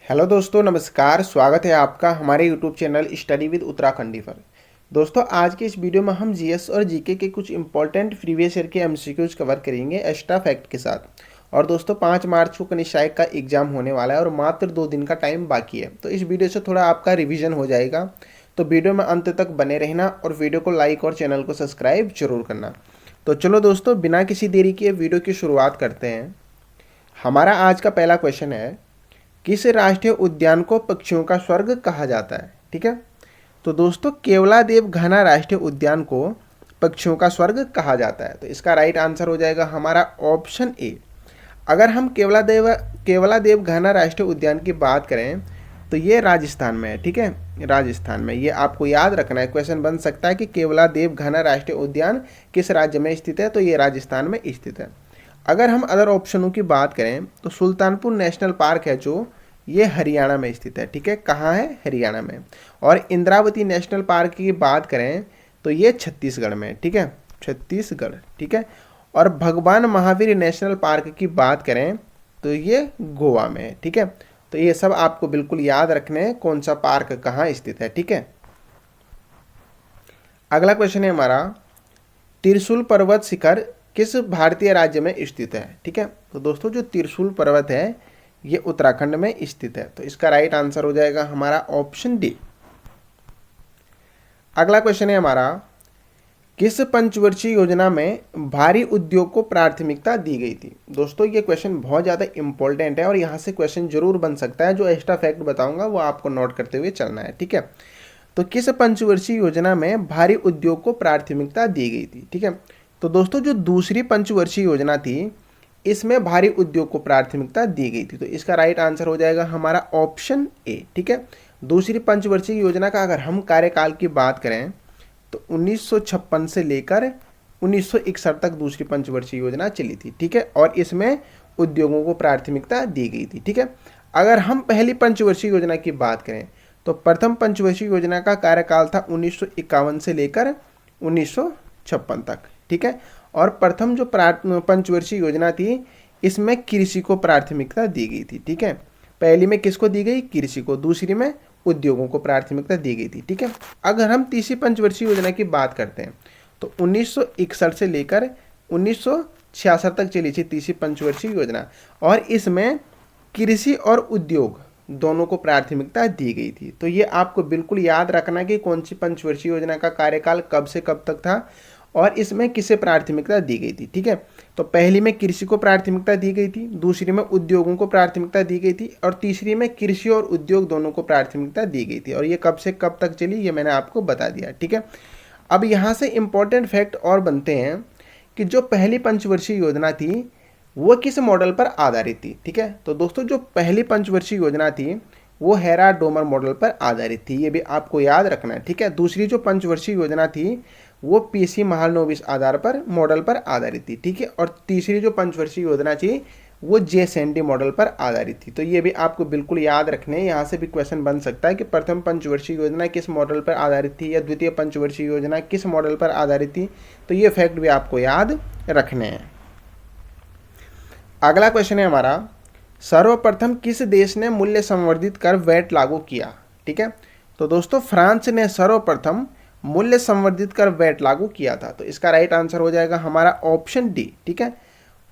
Hello दोस्तों, नमस्कार। स्वागत है आपका हमारे YouTube channel study with Uttarakhandi पर। दोस्तों, आज के इस वीडियो में हम जीएस और जीके के कुछ इंपॉर्टेंट प्रीवियस ईयर के एमसीक्यूज कवर करेंगे एक्स्ट्रा फैक्ट के साथ। और दोस्तों, 5 मार्च को कनिष्ठ का एग्जाम होने वाला है और मात्र 2 दिन का टाइम बाकी है, तो इस वीडियो से थोड़ा आपका रिविजन हो जाएगा। तो वीडियो में अंत तक बने रहना और वीडियो को लाइक और चैनल को सब्सक्राइब जरूर करना। तो चलो दोस्तों, बिना किसी देरी के वीडियो की शुरुआत करते हैं। हमारा आज का पहला क्वेश्चन है, किस राष्ट्रीय उद्यान को पक्षियों का स्वर्ग कहा जाता है। ठीक है, तो दोस्तों केवलादेव घना राष्ट्रीय उद्यान को पक्षियों का स्वर्ग कहा जाता है। तो इसका राइट आंसर हो जाएगा हमारा ऑप्शन ए। अगर हम केवलादेव घना राष्ट्रीय उद्यान की बात करें तो ये राजस्थान में है। ठीक है, राजस्थान में, ये आपको याद रखना है। क्वेश्चन बन सकता है कि केवलादेव घना राष्ट्रीय उद्यान किस राज्य में स्थित है, तो ये राजस्थान में स्थित है। अगर हम अदर ऑप्शनों की बात करें तो सुल्तानपुर नेशनल पार्क है जो ये हरियाणा में स्थित है। ठीक है, कहाँ है? हरियाणा में। और इंद्रावती नेशनल पार्क की बात करें तो ये छत्तीसगढ़ में। ठीक है, छत्तीसगढ़। ठीक है, और भगवान महावीर नेशनल पार्क की बात करें तो ये गोवा में है। ठीक है, तो ये सब आपको बिल्कुल याद रखने हैं कौन सा पार्क कहाँ स्थित है। ठीक है, अगला क्वेश्चन है हमारा, त्रिशूल पर्वत शिखर किस भारतीय राज्य में स्थित है। ठीक है, तो दोस्तों जो त्रिशूल पर्वत है ये उत्तराखंड में स्थित है। तो इसका राइट आंसर हो जाएगा हमारा ऑप्शन डी। अगला क्वेश्चन है हमारा, किस पंचवर्षीय योजना में भारी उद्योग को प्राथमिकता दी गई थी। दोस्तों ये क्वेश्चन बहुत ज़्यादा इंपॉर्टेंट है और यहाँ से क्वेश्चन जरूर बन सकता है। जो एक्स्ट्रा फैक्ट बताऊंगा वो आपको नोट करते हुए चलना है। ठीक है, तो किस पंचवर्षीय योजना में भारी उद्योग को प्राथमिकता दी गई थी। ठीक है, तो दोस्तों जो दूसरी पंचवर्षीय योजना थी इसमें भारी उद्योग को प्राथमिकता दी गई थी। तो इसका राइट आंसर हो जाएगा हमारा ऑप्शन ए। ठीक है, दूसरी पंचवर्षीय योजना का अगर हम कार्यकाल की बात करें तो 1956 से लेकर 1961 तक दूसरी पंचवर्षीय योजना चली थी। ठीक है, और इसमें उद्योगों को प्राथमिकता दी गई थी। ठीक है, अगर हम पहली पंचवर्षीय योजना की बात करें तो प्रथम पंचवर्षीय योजना का कार्यकाल था 1951 से लेकर 1956 तक। ठीक है, और प्रथम जो पंचवर्षीय योजना थी इसमें कृषि को प्राथमिकता दी गई थी। ठीक है, पहली में किसको दी गई? कृषि को। दूसरी में उद्योगों को प्राथमिकता दी गई थी। ठीक है, अगर हम तीसरी पंचवर्षीय योजना की बात करते हैं तो 1961 से लेकर 1966 तक चली थी तीसरी पंचवर्षीय योजना, और इसमें कृषि और उद्योग दोनों को प्राथमिकता दी गई थी। तो ये आपको बिल्कुल याद रखना कि कौन सी पंचवर्षीय योजना का कार्यकाल कब से कब तक था और इसमें किसे प्राथमिकता दी गई थी। ठीक है, तो पहली में कृषि को प्राथमिकता दी गई थी, दूसरी में उद्योगों को प्राथमिकता दी गई थी, और तीसरी में कृषि और उद्योग दोनों को प्राथमिकता दी गई थी। और ये कब से कब तक चली ये मैंने आपको बता दिया। ठीक है, अब यहाँ से इंपॉर्टेंट फैक्ट और बनते हैं कि जो पहली पंचवर्षीय योजना थी वो किस मॉडल पर आधारित थी। ठीक है, तो दोस्तों जो पहली पंचवर्षीय योजना थी वो हेरा डोमर मॉडल पर आधारित थी, ये भी आपको याद रखना है। ठीक है, दूसरी जो पंचवर्षीय योजना थी वो पीसी महालनोबिस आधार पर मॉडल पर आधारित थी। ठीक है, और तीसरी जो पंचवर्षीय योजना थी वो जे सैंडी मॉडल पर आधारित थी। तो ये भी आपको बिल्कुल याद रखने हैं। यहाँ से भी क्वेश्चन बन सकता है कि प्रथम पंचवर्षीय योजना किस मॉडल पर आधारित थी या द्वितीय पंचवर्षीय योजना किस मॉडल पर आधारित थी। तो ये फैक्ट भी आपको याद रखने हैं। अगला क्वेश्चन है हमारा, सर्वप्रथम किस देश ने मूल्य संवर्धित कर वैट लागू किया। ठीक है, तो दोस्तों फ्रांस ने सर्वप्रथम मूल्य संवर्धित कर वैट लागू किया था। तो इसका राइट आंसर हो जाएगा हमारा ऑप्शन डी। ठीक है,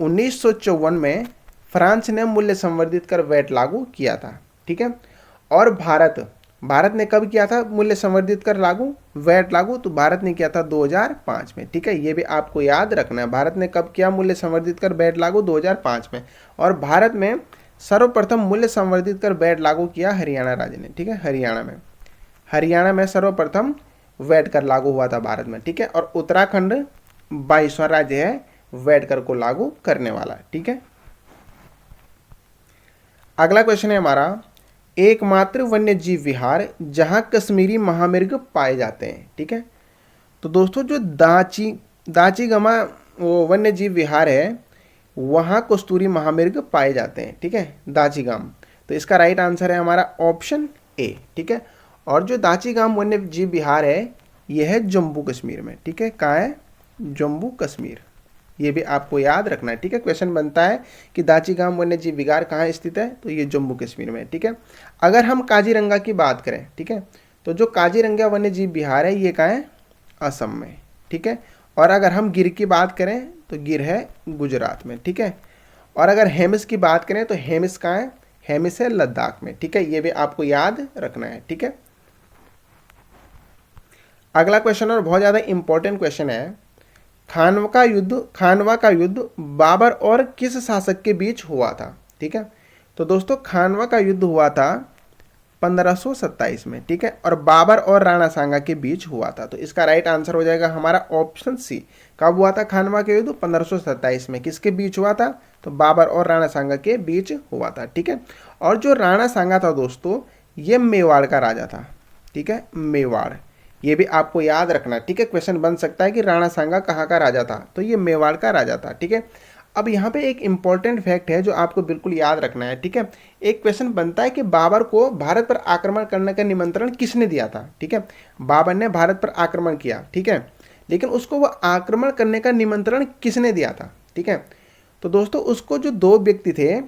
1954 में फ्रांस ने मूल्य संवर्धित कर वैट लागू किया था। ठीक है, और भारत ने कब किया था मूल्य संवर्धित कर वैट लागू? तो भारत ने किया था 2005 में। ठीक है, ये भी आपको याद रखना है। भारत ने कब किया मूल्य संवर्धित कर वैट लागू? 2005 में। और भारत में सर्वप्रथम मूल्य संवर्धित कर वैट लागू किया हरियाणा राज्य ने। ठीक है, हरियाणा में सर्वप्रथम वैट कर लागू हुआ था भारत में। ठीक है, और उत्तराखंड 22वां राज्य है वैट कर को लागू करने वाला। ठीक है, अगला क्वेश्चन है हमारा, एकमात्र वन्य जीव विहार जहां कश्मीरी महामृग पाए जाते हैं। ठीक है, तो दोस्तों जो दाचीगमा वो वन्य जीव विहार है वहां कस्तूरी महामृग पाए जाते हैं। ठीक है, दाचीगाम। तो इसका राइट आंसर है हमारा ऑप्शन ए। ठीक है, और जो दाचीगाम वन्य जीव विहार है यह है जम्मू कश्मीर में। ठीक है, कहाँ है? जम्मू कश्मीर, ये भी आपको याद रखना है, ठीक है। क्वेश्चन बनता है कि दाचीगाम वन्य जीव विहार कहाँ स्थित है, तो ये जम्मू कश्मीर में, ठीक है। अगर हम काजीरंगा की बात करें, ठीक है, तो जो काजीरंगा वन्य जीव विहार है ये कहाँ है, असम में, ठीक है। और अगर हम गिर की बात करें तो गिर है गुजरात में, ठीक है। और अगर हेमिस की बात करें तो हेमिस कहाँ है, हेमिस है लद्दाख में, ठीक है। ये भी आपको याद रखना है, ठीक है। अगला क्वेश्चन और बहुत ज़्यादा इंपॉर्टेंट क्वेश्चन है, खानवा का युद्ध बाबर और किस शासक के बीच हुआ था, ठीक है। तो दोस्तों खानवा का युद्ध हुआ था 1527 में, ठीक है, और बाबर और राणा सांगा के बीच हुआ था। तो इसका राइट आंसर हो जाएगा हमारा ऑप्शन सी। कब हुआ था खानवा का युद्ध, 1527 में। किसके बीच हुआ था, तो बाबर और राणा सांगा के बीच हुआ था, ठीक है। और जो राणा सांगा था दोस्तों, ये मेवाड़ का राजा था, ठीक है, मेवाड़। ये भी आपको याद रखना, ठीक है। क्वेश्चन बन सकता है कि राणा सांगा कहाँ का राजा था, तो ये मेवाड़ का राजा था, ठीक है। अब यहाँ पे एक इंपॉर्टेंट फैक्ट है जो आपको बिल्कुल याद रखना है, ठीक है। एक क्वेश्चन बनता है कि बाबर को भारत पर आक्रमण करने का निमंत्रण किसने दिया था, ठीक है। बाबर ने भारत पर आक्रमण किया, ठीक है, लेकिन उसको वो आक्रमण करने का निमंत्रण किसने दिया था, ठीक है। तो दोस्तों उसको जो दो व्यक्ति थे,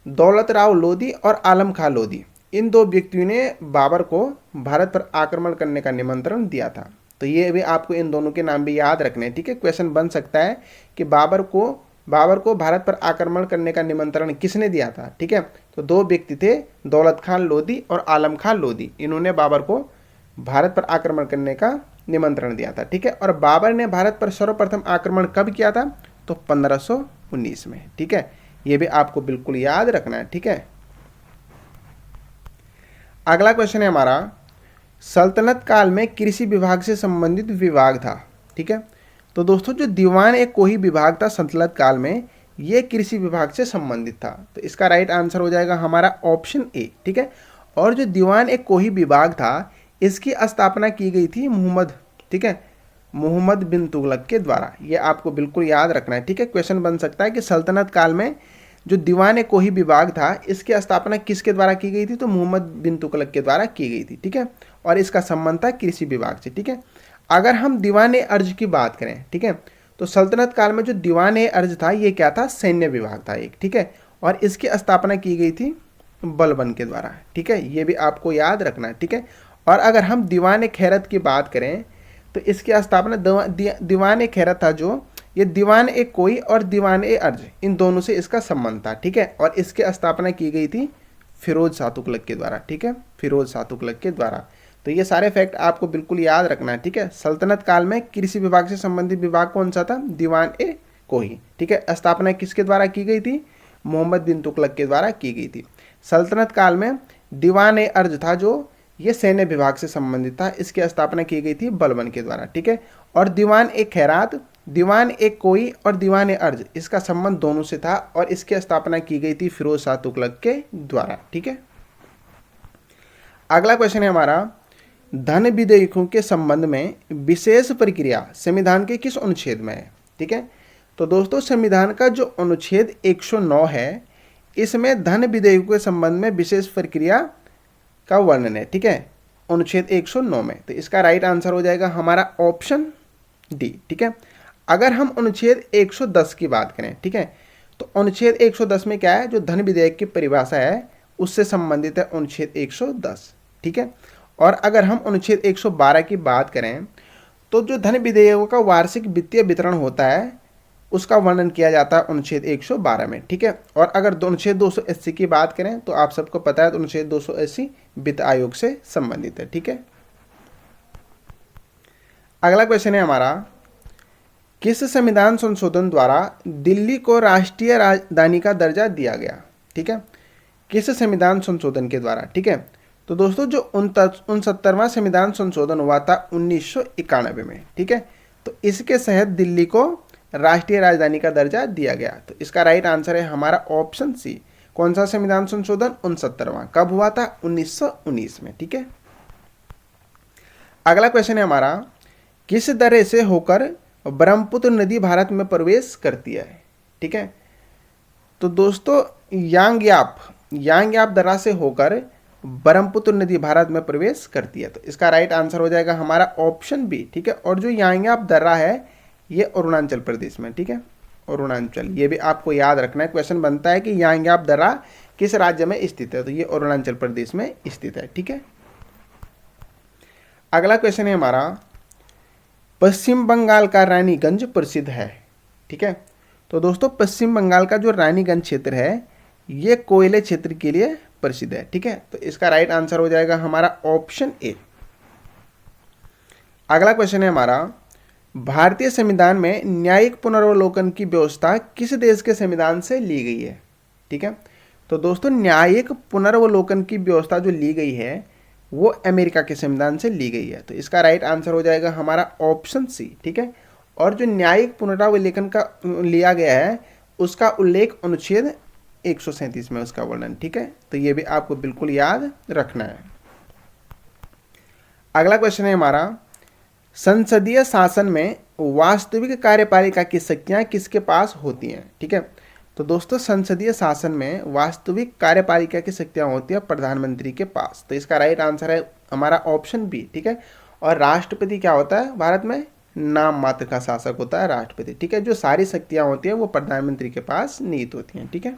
दौलत राव लोधी और आलम खां लोधी, इन दो व्यक्तियों ने बाबर को भारत पर आक्रमण करने का निमंत्रण दिया था। तो ये भी आपको इन दोनों के नाम भी याद रखने हैं, ठीक है। क्वेश्चन बन सकता है कि बाबर को भारत पर आक्रमण करने का निमंत्रण किसने दिया था, ठीक है। तो दो व्यक्ति थे, दौलत खान लोधी और आलम खां लोधी, इन्होंने बाबर को भारत पर आक्रमण करने का निमंत्रण दिया था, ठीक है। और बाबर ने भारत पर सर्वप्रथम आक्रमण कब किया था, तो 1519 में, ठीक है। ये भी आपको बिल्कुल याद रखना है, ठीक है। अगला क्वेश्चन है हमारा, सल्तनत काल में कृषि विभाग से संबंधित विभाग था, ठीक है। तो दोस्तों जो दीवान एक कोई विभाग था सल्तनत काल में, ये कृषि विभाग से संबंधित था। तो इसका राइट आंसर हो जाएगा हमारा ऑप्शन ए, ठीक है। और जो दीवान एक कोई विभाग था, इसकी स्थापना की गई थी मुहम्मद, ठीक है, मुहम्मद बिन तुगलक के द्वारा। ये आपको बिल्कुल याद रखना है, ठीक है। क्वेश्चन बन सकता है कि सल्तनत काल में जो दीवान कोही विभाग था, इसकी स्थापना किसके द्वारा की गई थी, तो मुहम्मद बिन तुगलक के द्वारा की गई थी, ठीक है। और इसका संबंध था कृषि विभाग से, ठीक है। अगर हम दीवान अर्ज की बात करें, ठीक है, तो सल्तनत काल में जो दीवान अर्ज था, ये क्या था, सैन्य विभाग था एक, ठीक है। और इसकी स्थापना की गई थी बलबन के द्वारा, ठीक है। ये भी आपको याद रखना है, ठीक है। और अगर हम दीवान खैरत की बात करें, तो इसकी स्थापना दीवान खैरत था जो, ये दीवान कोई और दीवान अर्ज, इन दोनों से इसका संबंध था, ठीक है। और इसकी स्थापना की गई थी फिरोज शाह तुगलक के द्वारा, ठीक है, फिरोज शाह तुगलक के द्वारा। तो ये सारे फैक्ट आपको बिल्कुल याद रखना है, ठीक है। सल्तनत काल में कृषि विभाग से संबंधित विभाग कौन सा था, दीवान कोही, ठीक है। स्थापना किसके द्वारा की गई थी, मोहम्मद बिन तुगलक के द्वारा की गई थी। सल्तनत काल में दीवान अर्ज था जो, ये सैन्य विभाग से संबंधित था, इसकी स्थापना की गई थी बलबन के द्वारा, ठीक है। और दीवान खैरात, दीवान कोई और दीवान अर्ज, इसका संबंध दोनों से था और इसकी स्थापना की गई थी फिरोज शाह तुगलक के द्वारा, ठीक है। अगला क्वेश्चन है हमारा, धन विधेयकों के संबंध में विशेष प्रक्रिया संविधान के किस अनुच्छेद में है, ठीक है। तो दोस्तों संविधान का जो अनुच्छेद 109 है, इसमें धन विधेयकों के संबंध में विशेष प्रक्रिया का वर्णन है, ठीक है, अनुच्छेद 109 में। तो इसका राइट आंसर हो जाएगा हमारा ऑप्शन डी, ठीक है। अगर हम अनुच्छेद 110 की बात करें, ठीक है, तो अनुच्छेद 110 में क्या है, जो धन विधेयक की परिभाषा है उससे संबंधित है अनुच्छेद 110, ठीक है। और अगर हम अनुच्छेद 112 की बात करें, तो जो धन विधेयकों का वार्षिक वित्तीय वितरण होता है, उसका वर्णन किया जाता है अनुच्छेद 112 में, ठीक है। और अगर अनुच्छेद 280 की बात करें, तो आप सबको पता है अनुच्छेद 280 वित्त आयोग से संबंधित है, ठीक है। अगला क्वेश्चन है हमारा, किस संविधान संशोधन द्वारा दिल्ली को राष्ट्रीय राजधानी का दर्जा दिया गया, ठीक है, किस संविधान संशोधन के द्वारा, ठीक है। तो दोस्तों जो 69वां संविधान संशोधन हुआ था 1991 में, ठीक है, तो इसके तहत दिल्ली को राष्ट्रीय राजधानी का दर्जा दिया गया। तो इसका राइट आंसर है हमारा ऑप्शन सी। कौन सा संविधान संशोधन, 69वां। कब हुआ था, 1919 में, ठीक है। अगला क्वेश्चन है हमारा, किस दर्रे से होकर ब्रह्मपुत्र नदी भारत में प्रवेश करती है, ठीक है। तो दोस्तों यांगयाप दर्रा से होकर ब्रह्मपुत्र नदी भारत में प्रवेश करती है। तो इसका राइट आंसर हो जाएगा हमारा ऑप्शन बी, ठीक है। और जो यांगयाप दर्रा है, ये अरुणाचल प्रदेश में, ठीक है। अरुणाचल। ये भी आपको याद रखना है, क्वेश्चन बनता है कि यांग्याप दर्रा किस राज्य में स्थित है, तो ये अरुणाचल प्रदेश में स्थित है। ठीक है, अगला क्वेश्चन है हमारा, पश्चिम बंगाल का रानीगंज प्रसिद्ध है। ठीक है, तो दोस्तों पश्चिम बंगाल का जो रानीगंज क्षेत्र है ये कोयले क्षेत्र के लिए प्रसिद्ध है। ठीक है, तो इसका राइट आंसर हो जाएगा हमारा ऑप्शन ए। अगला क्वेश्चन है हमारा, भारतीय संविधान में न्यायिक पुनर्वलोकन की व्यवस्था किस देश के संविधान से ली गई है। ठीक है, तो दोस्तों न्यायिक पुनर्वलोकन की व्यवस्था जो ली गई है वो अमेरिका के संविधान से ली गई है, तो इसका राइट आंसर हो जाएगा हमारा ऑप्शन सी। ठीक है, और जो न्यायिक पुनरावलोकन का लिया गया है उसका उल्लेख अनुच्छेद 137 में उसका वर्णन। ठीक है, तो ये भी आपको बिल्कुल याद रखना है। अगला क्वेश्चन है हमारा, संसदीय शासन में वास्तविक कार्यपालिका की शक्तियां किसके पास होती हैं। ठीक है, तो दोस्तों संसदीय शासन में वास्तविक कार्यपालिका की शक्तियां होती है प्रधानमंत्री के पास, तो इसका राइट आंसर है हमारा ऑप्शन बी। ठीक है, और राष्ट्रपति क्या होता है भारत में, नाम मात्र का शासक होता है राष्ट्रपति। ठीक है, जो सारी शक्तियां होती हैं वो प्रधानमंत्री के पास निहित होती हैं। ठीक है,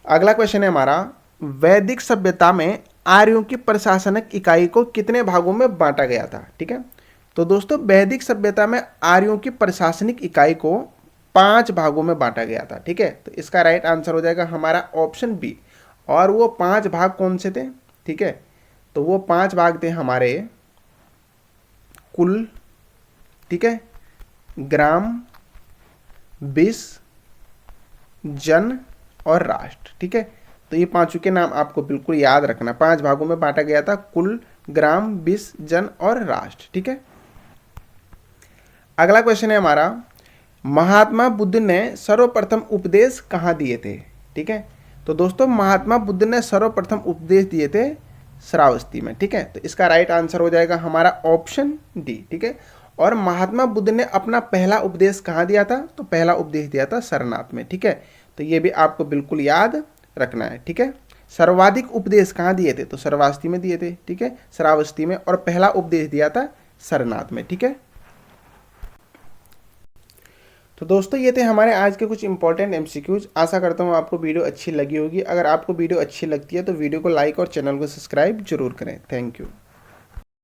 अगला क्वेश्चन है हमारा, वैदिक सभ्यता में आर्यों की प्रशासनिक इकाई को कितने भागों में बांटा गया था। ठीक है, तो दोस्तों वैदिक सभ्यता में आर्यों की प्रशासनिक इकाई को 5 भागों में बांटा गया था। ठीक है, तो इसका राइट आंसर हो जाएगा हमारा ऑप्शन बी। और वो 5 भाग कौन से थे। ठीक है, तो वो 5 भाग थे हमारे कुल, ठीक है, ग्राम, विष, जन और राष्ट्र। ठीक है, तो ये 5 के नाम आपको बिल्कुल याद रखना। 5 भागों में बांटा गया था, कुल, ग्राम, विष, जन और राष्ट्र। ठीक है, अगला क्वेश्चन है हमारा, महात्मा बुद्ध ने सर्वप्रथम उपदेश कहाँ दिए थे। ठीक है, तो दोस्तों महात्मा बुद्ध ने सर्वप्रथम उपदेश दिए थे श्रावस्ती में। ठीक है, तो इसका राइट आंसर हो जाएगा हमारा ऑप्शन डी। ठीक है, और महात्मा बुद्ध ने अपना पहला उपदेश कहाँ दिया था, तो पहला उपदेश दिया था सारनाथ में। ठीक है, तो ये भी आपको बिल्कुल याद रखना है। ठीक है, सर्वाधिक उपदेश कहाँ दिए थे, तो श्रावस्ती में दिए थे। ठीक है, श्रावस्ती में, और पहला उपदेश दिया था सारनाथ में। ठीक है, तो दोस्तों ये थे हमारे आज के कुछ इंपॉर्टेंट एमसीक्यूज। आशा करता हूँ आपको वीडियो अच्छी लगी होगी। अगर आपको वीडियो अच्छी लगती है तो वीडियो को लाइक और चैनल को सब्सक्राइब जरूर करें। Thank you.